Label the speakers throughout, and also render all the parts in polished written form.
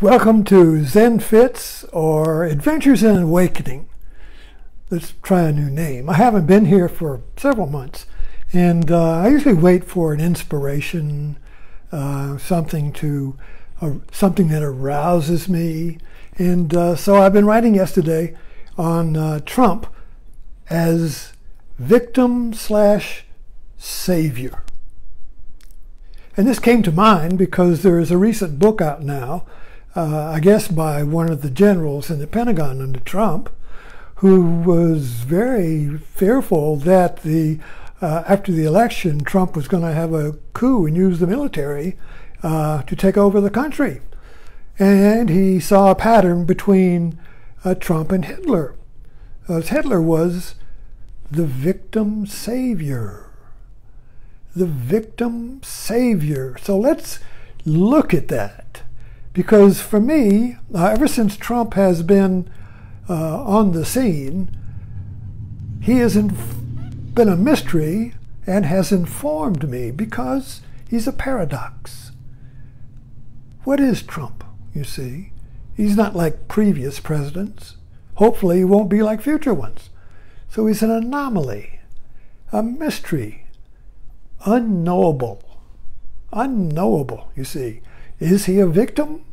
Speaker 1: Welcome to Zen Fits or Adventures in Awakening. Let's try a new name. I haven't been here for several months, and I usually wait for an inspiration, something that arouses me. And so I've been writing yesterday on Trump as victim/savior. And this came to mind because there is a recent book out now, I guess by one of the generals in the Pentagon under Trump, who was very fearful that after the election, Trump was going to have a coup and use the military to take over the country. And he saw a pattern between Trump and Hitler. Hitler was the victim savior. The victim savior. So let's look at that. Because for me, ever since Trump has been on the scene, he has been a mystery and has informed me because he's a paradox. What is Trump, you see? He's not like previous presidents. Hopefully he won't be like future ones. So he's an anomaly, a mystery, unknowable, you see. Is he a victim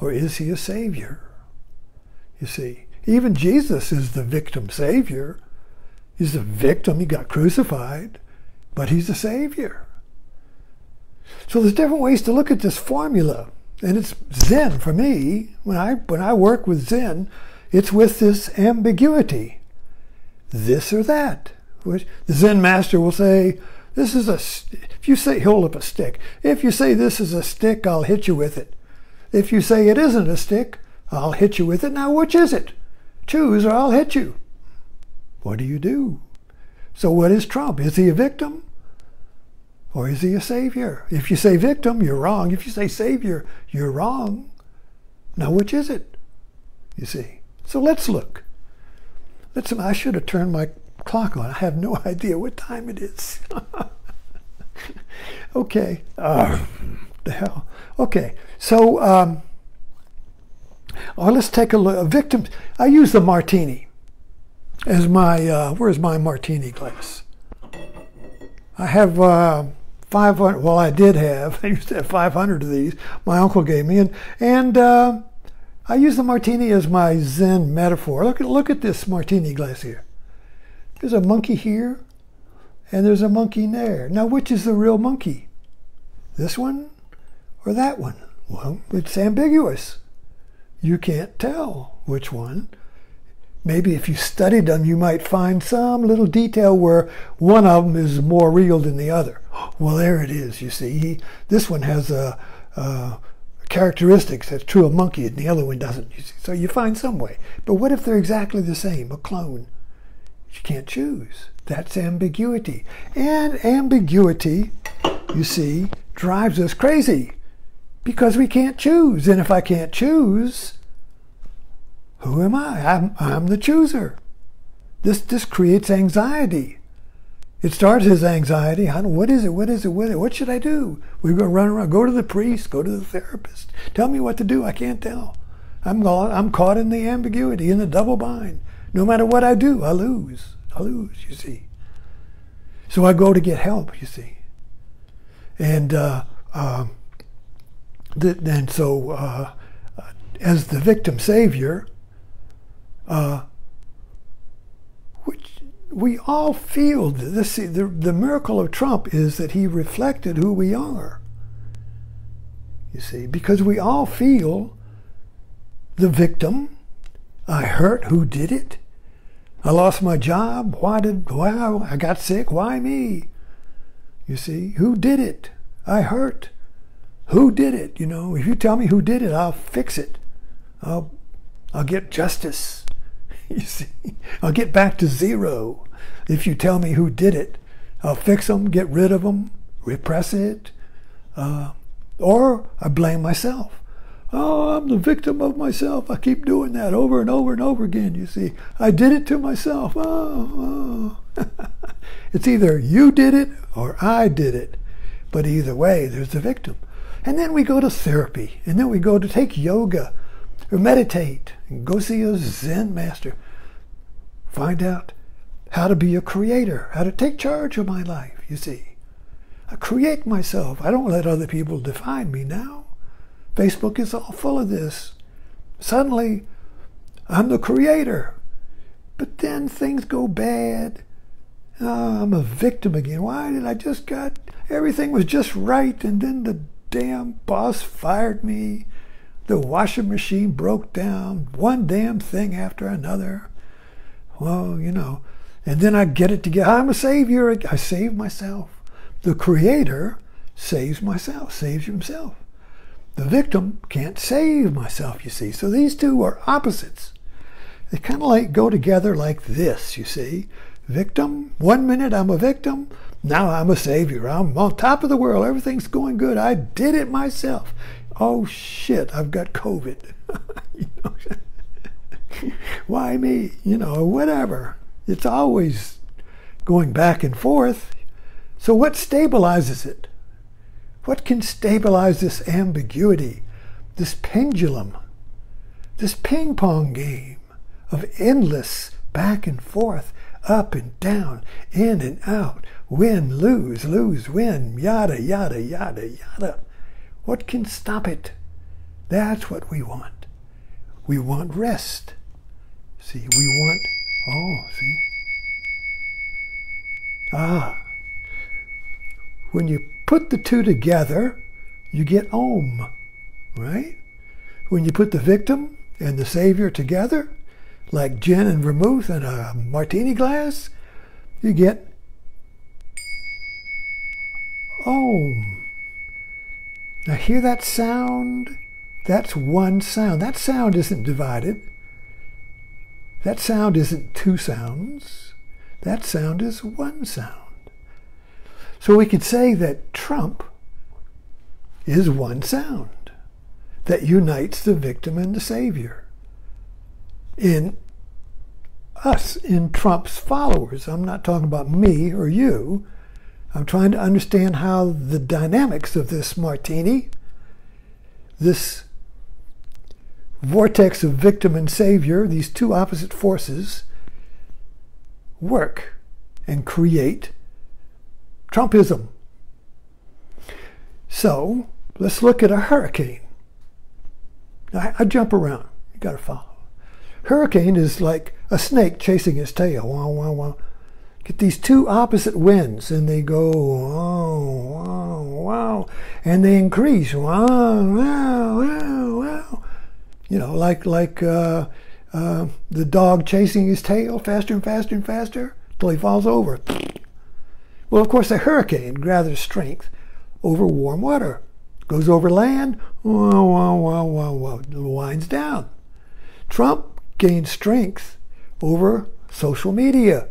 Speaker 1: or is he a savior? You see, even Jesus is the victim savior. He's a victim, he got crucified, but he's a savior. So there's different ways to look at this formula. And it's Zen for me. When I work with Zen, it's with this ambiguity. This or that. Which the Zen master will say, this is if you say, hold up a stick. If you say this is a stick, I'll hit you with it. If you say it isn't a stick, I'll hit you with it. Now, which is it? Choose or I'll hit you. What do you do? So what is Trump? Is he a victim? Or is he a savior? If you say victim, you're wrong. If you say savior, you're wrong. Now, which is it? You see. So let's look. I should have turned my clock on. I have no idea what time it is. Okay. The hell. Okay. So let's take a look. A victim. I use the Martini as my. Where's my Martini glass? I have 500. Well, I did have. I used to have 500 of these. My uncle gave me, and I use the Martini as my Zen metaphor. Look at this Martini glass here. There's a monkey here, and there's a monkey there. Now, which is the real monkey? This one or that one? Well, it's ambiguous. You can't tell which one. Maybe if you studied them, you might find some little detail where one of them is more real than the other. Well, there it is, you see. This one has characteristics that's true of monkey, and the other one doesn't. You see. So you find some way. But what if they're exactly the same, a clone? You can't choose. That's ambiguity. And ambiguity, you see, drives us crazy because we can't choose. And if I can't choose, who am I? I'm the chooser. This creates anxiety. It starts as anxiety. What is it? What is it? What should I do? We're going to run around. Go to the priest. Go to the therapist. Tell me what to do. I can't tell. I'm caught in the ambiguity, in the double bind. No matter what I do, I lose. You see. So I go to get help, you see. And as the victim savior, which we all feel this. The miracle of Trump is that he reflected who we are. You see, because we all feel the victim. I hurt. Who did it? I lost my job. Why I got sick? Why me? You see, who did it? I hurt. Who did it? You know, if you tell me who did it, I'll fix it. I'll get justice. You see, I'll get back to zero. If you tell me who did it, I'll fix them, get rid of them, repress it, or I blame myself. Oh, I'm the victim of myself. I keep doing that over and over and over again, you see. I did it to myself. Oh. It's either you did it or I did it. But either way, there's the victim. And then we go to therapy, and then we go to take yoga or meditate and go see a Zen master. Find out how to be a creator, how to take charge of my life, you see. I create myself. I don't let other people define me now. Facebook is all full of this. Suddenly, I'm the creator. But then things go bad. Oh, I'm a victim again. Why did I just got... Everything was just right, and then the damn boss fired me. The washing machine broke down. One damn thing after another. Well, you know. And then I get it together. I'm a savior. I save myself. The creator saves myself, saves himself. The victim can't save myself, you see. So these two are opposites. They kind of like go together like this, you see. Victim, 1 minute I'm a victim, now I'm a savior. I'm on top of the world, everything's going good. I did it myself. Oh shit, I've got COVID. You know, why me? You know, whatever. It's always going back and forth. So what stabilizes it? What can stabilize this ambiguity, this pendulum, this ping pong game of endless back and forth, up and down, in and out, win, lose, lose, win, yada, yada, yada, yada. What can stop it? That's what we want. We want rest. See, we want, see? When you put the two together, you get Om, right? When you put the victim and the savior together, like gin and vermouth in a martini glass, you get Om. Now hear that sound? That's one sound. That sound isn't divided. That sound isn't two sounds. That sound is one sound. So we could say that Trump is one sound that unites the victim and the savior. In us, in Trump's followers. I'm not talking about me or you. I'm trying to understand how the dynamics of this martini, this vortex of victim and savior, these two opposite forces, work and create Trumpism. So let's look at a hurricane. I jump around. You got to follow. Hurricane is like a snake chasing his tail. Wow, wow, wow. Get these two opposite winds, and they go wow, wow, wow, and they increase. Wow, wow, wow, wow. You know, like the dog chasing his tail faster and faster and faster till he falls over. Well, of course, a hurricane gathers strength over warm water. Goes over land, wow, wow, wow, wow, wow, winds down. Trump gained strength over social media.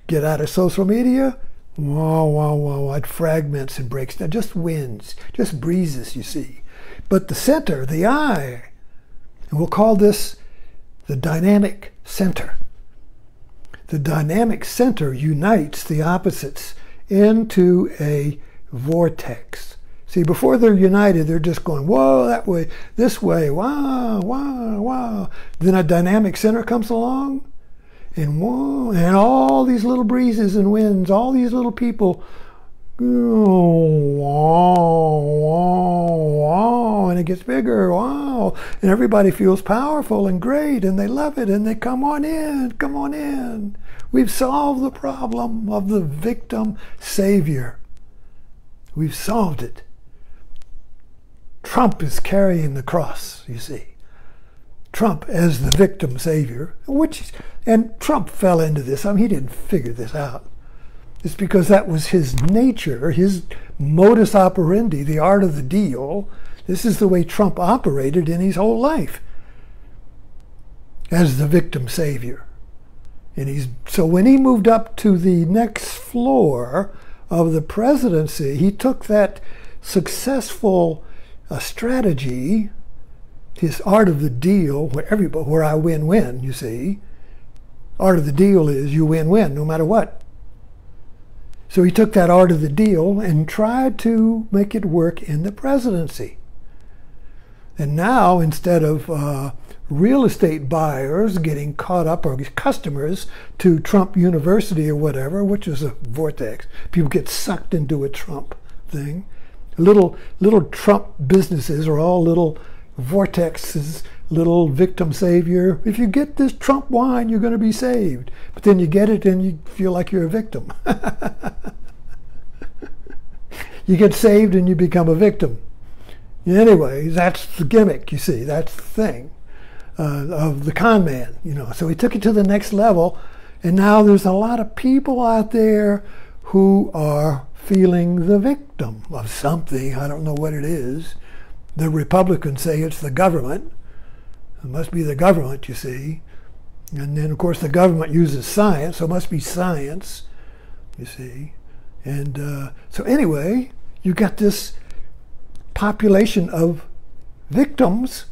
Speaker 1: Get out of social media, wow, wow, wow, it fragments and breaks down. Just winds, just breezes, you see. But the center, the eye, and we'll call this the dynamic center. The dynamic center unites the opposites into a vortex. See, before they're united, they're just going, whoa, that way, this way, wow, wow, wow. Then a dynamic center comes along, and whoa, and all these little breezes and winds, all these little people, wow, wow, wow, and it gets bigger, wow, and everybody feels powerful and great, and they love it, and they come on in, come on in. We've solved the problem of the victim savior. We've solved it. Trump is carrying the cross, you see. Trump as the victim savior, and Trump fell into this. I mean, he didn't figure this out. It's because that was his nature, his modus operandi, the art of the deal. This is the way Trump operated in his whole life as the victim savior. And so when he moved up to the next floor of the presidency, he took that successful strategy, his art of the deal, where I win-win, you see. Art of the deal is you win-win no matter what. So he took that art of the deal and tried to make it work in the presidency. And now, instead of real estate buyers getting caught up, or customers to Trump University or whatever, which is a vortex, people get sucked into a Trump thing. Little Trump businesses are all little vortexes, little victim savior. If you get this Trump wine, you're going to be saved. But then you get it and you feel like you're a victim. You get saved and you become a victim. Anyway, that's the gimmick, you see. That's the thing of the con man, you know. So he took it to the next level, and now there's a lot of people out there who are feeling the victim of something. I don't know what it is. The Republicans say it's the government. It must be the government, you see. And then, of course, the government uses science, so it must be science, you see. And so anyway, you got this population of victims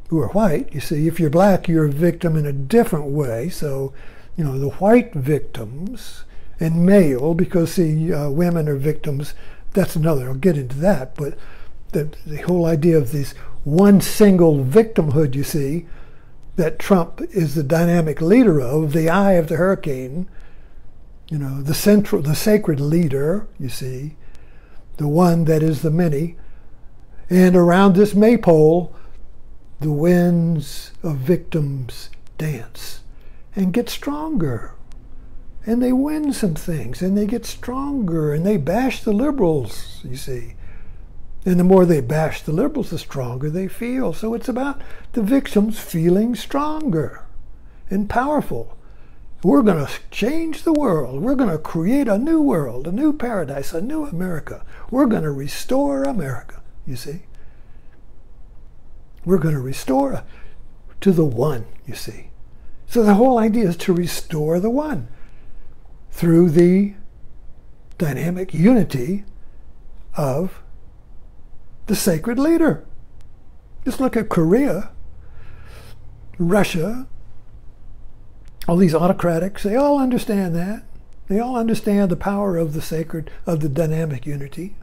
Speaker 1: who are white. You see, if you're black, you're a victim in a different way. So, you know, the white victims, and male, because, see, women are victims. That's another, I'll get into that. But the whole idea of this one single victimhood, you see, that Trump is the dynamic leader of, the eye of the hurricane, you know, the sacred leader, you see, the one that is the many. And around this maypole, the winds of victims dance and get stronger. And they win some things, and they get stronger, and they bash the liberals, you see. And the more they bash the liberals, the stronger they feel. So it's about the victims feeling stronger and powerful. We're going to change the world. We're going to create a new world, a new paradise, a new America. We're going to restore America, you see. We're going to restore to the one, you see. So the whole idea is to restore the one through the dynamic unity of the sacred leader. Just look at Korea, Russia, all these autocratics, they all understand that. They all understand the power of the sacred, of the dynamic unity.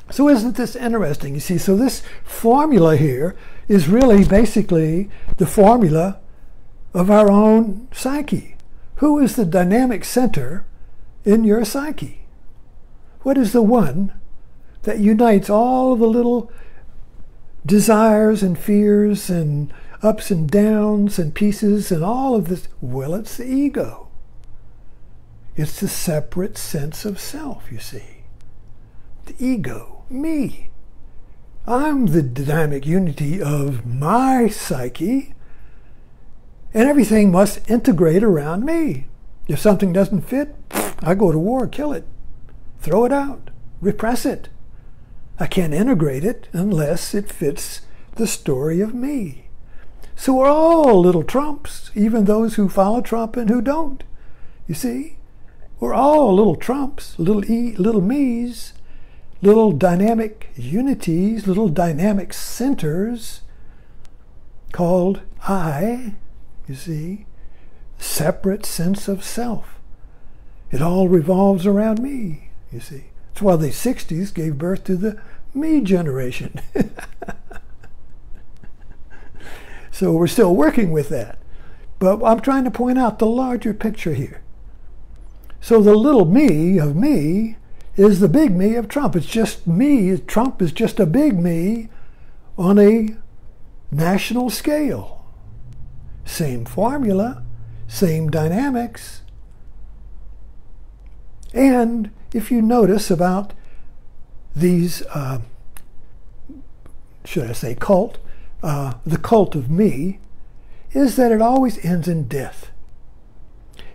Speaker 1: So isn't this interesting? You see, so this formula here is really basically the formula of our own psyche. Who is the dynamic center in your psyche? What is the one that unites all of the little desires and fears and ups and downs and pieces and all of this? Well, it's the ego. It's the separate sense of self, you see. The ego, me. I'm the dynamic unity of my psyche, and everything must integrate around me. If something doesn't fit, I go to war, kill it, throw it out, repress it. I can't integrate it unless it fits the story of me. So we're all little Trumps, even those who follow Trump and who don't. You see? We're all little Trumps, little me's, little dynamic unities, little dynamic centers called I, you see, separate sense of self. It all revolves around me, you see. That's why the 60s gave birth to the me generation. So we're still working with that. But I'm trying to point out the larger picture here. So the little me of me is the big me of Trump. It's just me. Trump is just a big me on a national scale. Same formula, same dynamics. And if you notice about these, should I say cult, the cult of me, is that it always ends in death.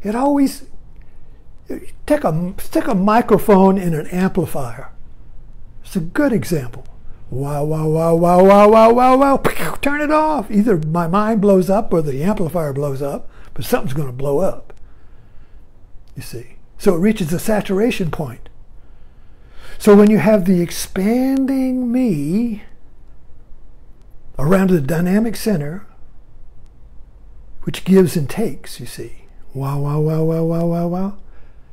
Speaker 1: It always, stick a microphone in an amplifier. It's a good example. Wow, wow, wow, wow, wow, wow, wow, wow, turn it off. Either my mind blows up or the amplifier blows up, but something's going to blow up, you see. So it reaches a saturation point. So when you have the expanding me around the dynamic center, which gives and takes, you see, Wow, wow, wow, wow, wow, wow, wow.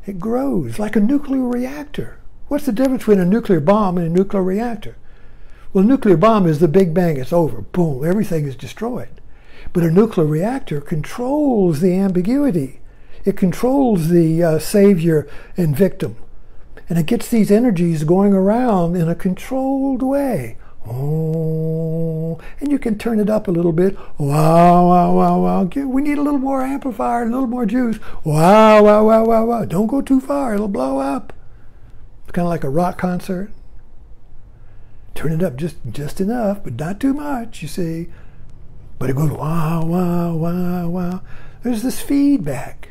Speaker 1: It grows like a nuclear reactor. What's the difference between a nuclear bomb and a nuclear reactor? Well, a nuclear bomb is the Big Bang. It's over. Boom. Everything is destroyed. But a nuclear reactor controls the ambiguity. It controls the savior and victim. And it gets these energies going around in a controlled way. Oh, and you can turn it up a little bit. Wow, wow, wow, wow. We need a little more amplifier, a little more juice. Wow, wow, wow, wow, wow. Don't go too far. It'll blow up. It's kind of like a rock concert. Turn it up just enough, but not too much, you see. But it goes wow, wow, wow, wow. There's this feedback,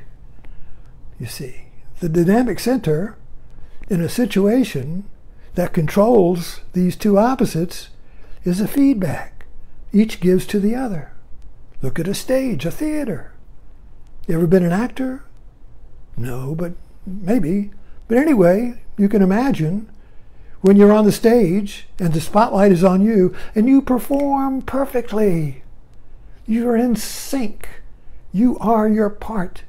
Speaker 1: you see. The dynamic center in a situation that controls these two opposites is a feedback. Each gives to the other. Look at a stage, a theater. You ever been an actor? No, but maybe. But anyway, you can imagine when you're on the stage and the spotlight is on you and you perform perfectly. You're in sync. You are your part.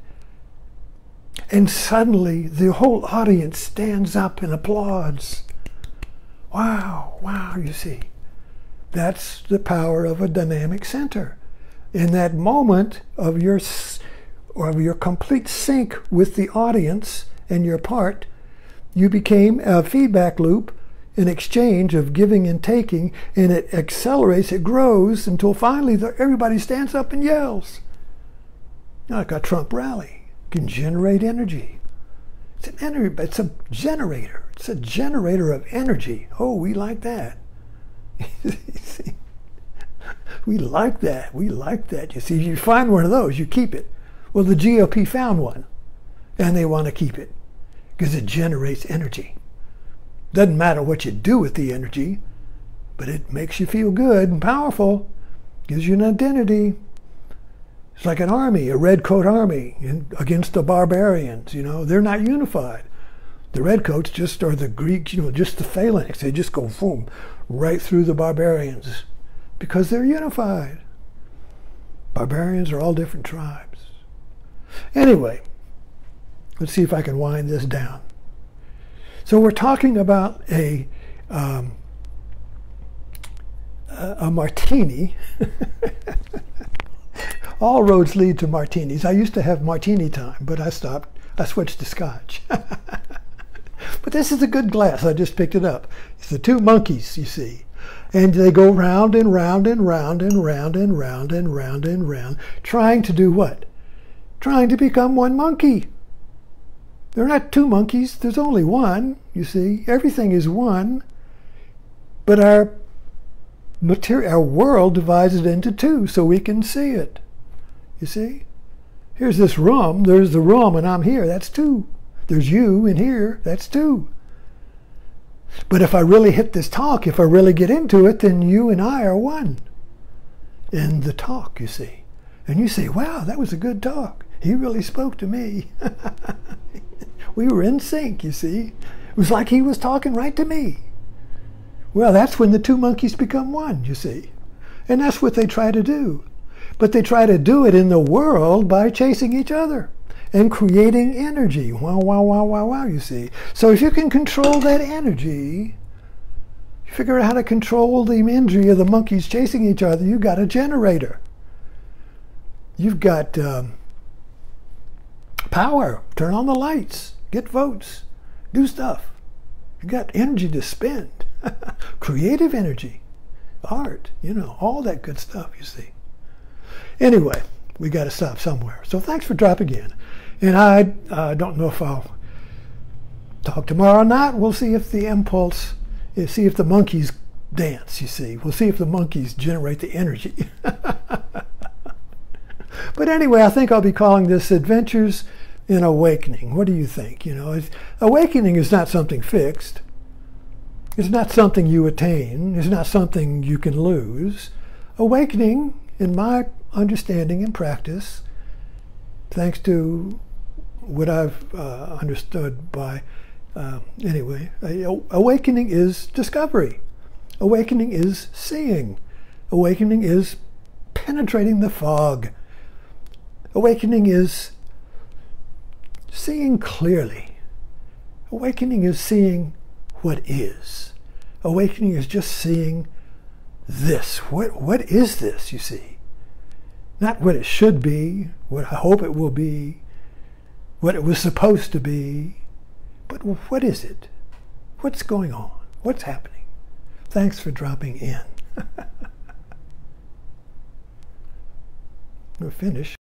Speaker 1: And suddenly the whole audience stands up and applauds. Wow, wow, you see. That's the power of a dynamic center. In that moment of your complete sync with the audience and your part, you became a feedback loop, an exchange of giving and taking, and it accelerates, it grows until finally everybody stands up and yells. Like a Trump rally. It can generate energy. It's a generator. It's a generator of energy. Oh, we like that. We like that. We like that. You see, you find one of those, you keep it. Well, the GOP found one, and they want to keep it because it generates energy. Doesn't matter what you do with the energy, but it makes you feel good and powerful, gives you an identity. It's like an army, a red coat army against the barbarians. You know, they're not unified. The redcoats just are the Greeks, you know, just the phalanx. They just go boom, right through the barbarians because they're unified. Barbarians are all different tribes. Anyway, let's see if I can wind this down. So we're talking about a martini. All roads lead to martinis. I used to have Martini Time, but I stopped. I switched to scotch. But this is a good glass. I just picked it up. It's the two monkeys, you see. And they go round and round and round and round and round and round and round, trying to do what? Trying to become one monkey. They're not two monkeys. There's only one, you see. Everything is one. But our world divides it into two so we can see it. You see? Here's this room. There's the room and I'm here. That's two. There's you in here. That's two. But if I really hit this talk, if I really get into it, then you and I are one in the talk, you see. And you say, wow, that was a good talk. He really spoke to me. We were in sync, you see. It was like he was talking right to me. Well, that's when the two monkeys become one, you see. And that's what they try to do. But they try to do it in the world by chasing each other and creating energy. Wow, wow, wow, wow, wow, you see. So if you can control that energy, you figure out how to control the energy of the monkeys chasing each other, you've got a generator. You've got power. Turn on the lights. Get votes. Do stuff. You've got energy to spend. Creative energy. Art. You know, all that good stuff, you see. Anyway, we got to stop somewhere. So thanks for dropping in. And I don't know if I'll talk tomorrow or not. We'll see if the impulse, see if the monkeys dance, you see. We'll see if the monkeys generate the energy. But anyway, I think I'll be calling this Adventures in Awakening. What do you think? You know, awakening is not something fixed. It's not something you attain. It's not something you can lose. Awakening, in my understanding and practice, thanks to what I've understood by, anyway, awakening is discovery. Awakening is seeing. Awakening is penetrating the fog. Awakening is seeing clearly. Awakening is seeing what is. Awakening is just seeing this. What is this, you see? Not what it should be, what I hope it will be, what it was supposed to be, but what is it? What's going on? What's happening? Thanks for dropping in. We're finished.